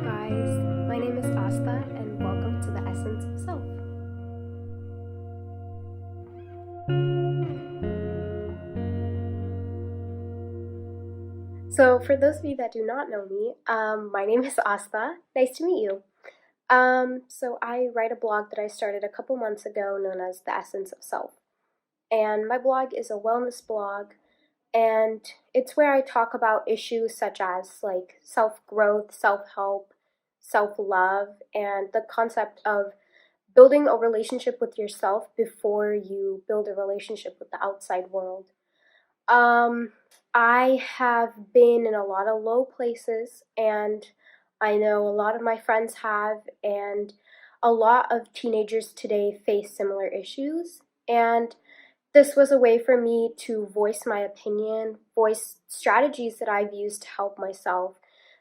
guys, my name is Asta and welcome to the Essence of Self. So for those of you that do not know me, my name is Asta. Nice to meet you. So I write a blog that I started a couple months ago known as the Essence of Self. And my blog is a wellness blog, and it's where I talk about issues such as like self-growth, self-help, self-love, and the concept of building a relationship with yourself before you build a relationship with the outside world. Um, I have been in a lot of low places, and I know a lot of my friends have, and a lot of teenagers today face similar issues. And this was a way for me to voice my opinion, voice strategies that I've used to help myself,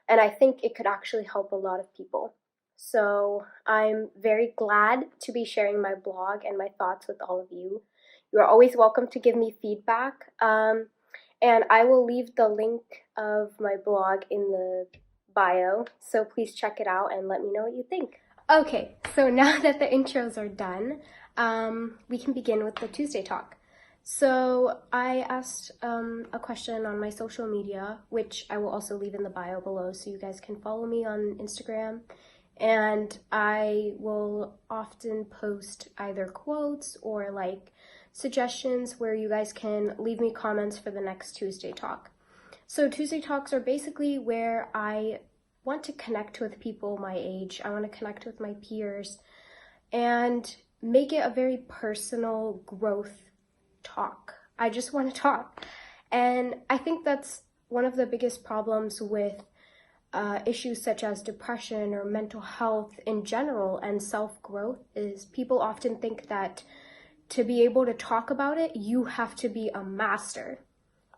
and I think it could actually help a lot of people. So I'm very glad to be sharing my blog and my thoughts with all of you. You are always welcome to give me feedback, and I will leave the link of my blog in the bio, so please check it out and let me know what you think. Okay, so now that the intros are done, we can begin with the Tuesday talk. So I asked a question on my social media, which I will also leave in the bio below so you guys can follow me on Instagram. And I will often post either quotes or like suggestions where you guys can leave me comments for the next Tuesday talk. So Tuesday talks are basically where I want to connect with people my age. I want to connect with my peers and make it a very personal growth talk. I just want to talk. And I think that's one of the biggest problems with issues such as depression or mental health in general and self-growth is people often think that to be able to talk about it, you have to be a master.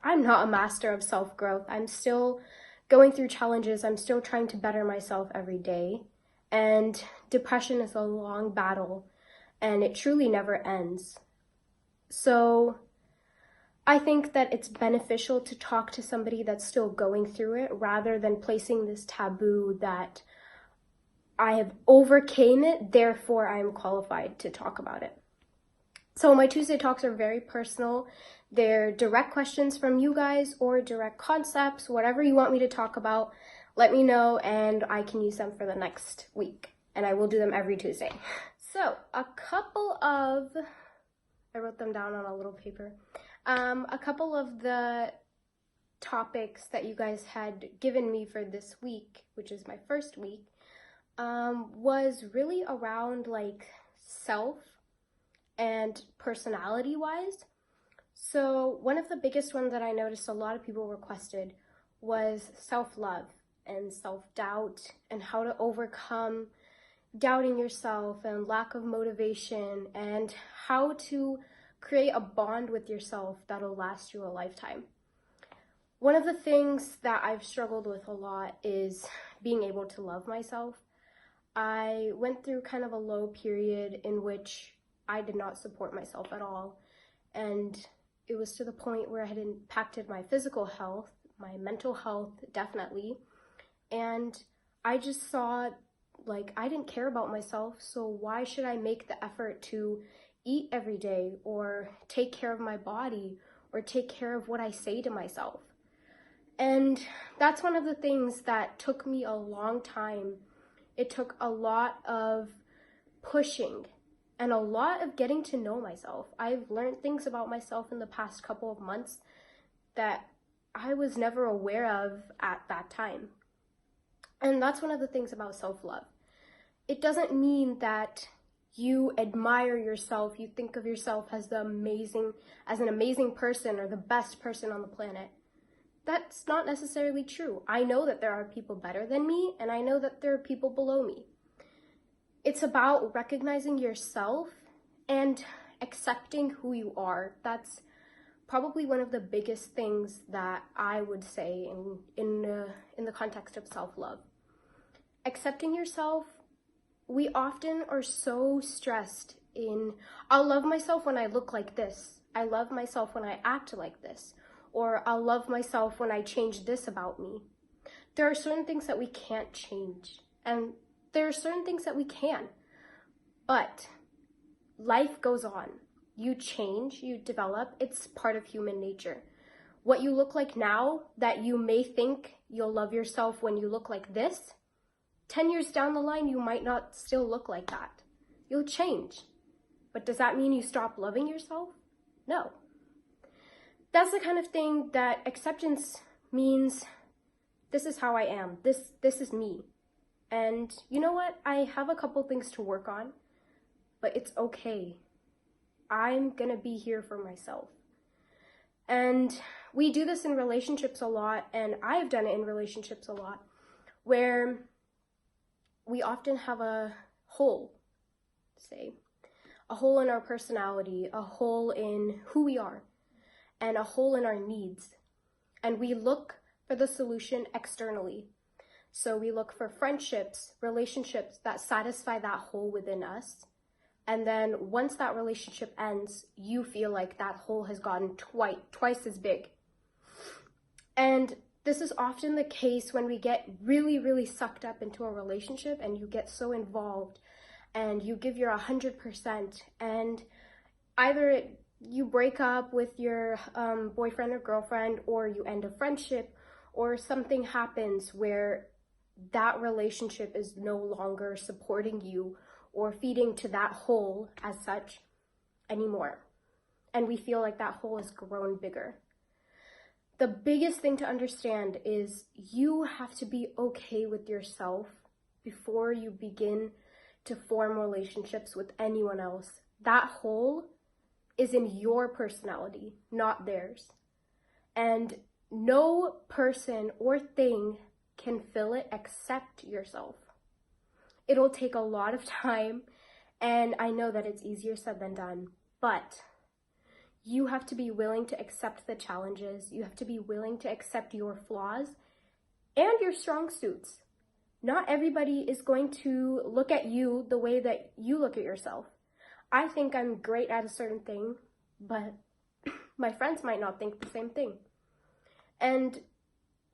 I'm not a master of self-growth. I'm still going through challenges. I'm still trying to better myself every day. And depression is a long battle, and it truly never ends. So I think that it's beneficial to talk to somebody that's still going through it rather than placing this taboo that I have overcame it, therefore I am qualified to talk about it. So my Tuesday talks are very personal. They're direct questions from you guys or direct concepts, whatever you want me to talk about, let me know and I can use them for the next week. And I will do them every Tuesday. So I wrote them down on a little paper. A couple of the topics that you guys had given me for this week, which is my first week, was really around like self and personality wise. So one of the biggest ones that I noticed a lot of people requested was self-love and self-doubt and how to overcome doubting yourself and lack of motivation and how to create a bond with yourself that'll last you a lifetime. One of the things that I've struggled with a lot is being able to love myself. I went through kind of a low period in which I did not support myself at all. And it was to the point where it had impacted my physical health, my mental health, definitely. And I just saw like I didn't care about myself, so why should I make the effort to eat every day or take care of my body or take care of what I say to myself? And that's one of the things that took me a long time. It took a lot of pushing and a lot of getting to know myself. I've learned things about myself in the past couple of months that I was never aware of at that time. And that's one of the things about self-love. It doesn't mean that you admire yourself, you think of yourself as an amazing person or the best person on the planet. That's not necessarily true. I know that there are people better than me, and I know that there are people below me. It's about recognizing yourself and accepting who you are. That's probably one of the biggest things that I would say in the context of self-love. Accepting yourself. We often are so stressed in, I'll love myself when I look like this. I love myself when I act like this. Or I'll love myself when I change this about me. There are certain things that we can't change. And there are certain things that we can, but life goes on. You change, you develop. It's part of human nature. What you look like now, that you may think you'll love yourself when you look like this, 10 years down the line, you might not still look like that. You'll change. But does that mean you stop loving yourself? No. That's the kind of thing that acceptance means. This is how I am. This is me. And you know what? I have a couple things to work on, but it's okay. I'm gonna be here for myself. And we do this in relationships a lot, and I've done it in relationships a lot, where we often have a hole, say, a hole in our personality, a hole in who we are, and a hole in our needs. And we look for the solution externally. So we look for friendships, relationships that satisfy that hole within us. And then once that relationship ends, you feel like that hole has gotten twice as big. And this is often the case when we get really, really sucked up into a relationship and you get so involved and you give your 100%, and either you break up with your boyfriend or girlfriend, or you end a friendship, or something happens where that relationship is no longer supporting you or feeding to that hole as such anymore. And we feel like that hole has grown bigger. The biggest thing to understand is you have to be okay with yourself before you begin to form relationships with anyone else. That hole is in your personality, not theirs. And no person or thing can fill it except yourself. It'll take a lot of time, and I know that it's easier said than done, but you have to be willing to accept the challenges. You have to be willing to accept your flaws and your strong suits. Not everybody is going to look at you the way that you look at yourself. I think I'm great at a certain thing, but my friends might not think the same thing. And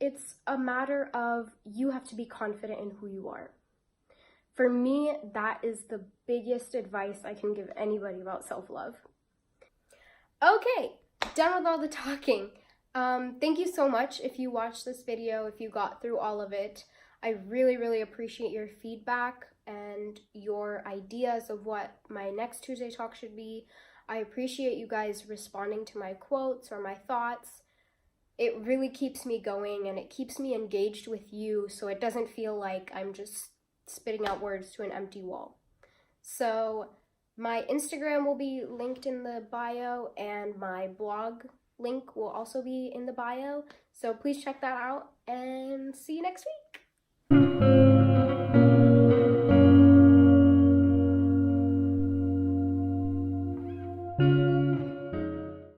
it's a matter of you have to be confident in who you are. For me, that is the biggest advice I can give anybody about self-love. Okay, done with all the talking. Thank you so much if you watched this video, if you got through all of it. I really, really appreciate your feedback and your ideas of what my next Tuesday talk should be. I appreciate you guys responding to my quotes or my thoughts. It really keeps me going and it keeps me engaged with you, so it doesn't feel like I'm just spitting out words to an empty wall. So my Instagram will be linked in the bio, and my blog link will also be in the bio. So please check that out and see you next week.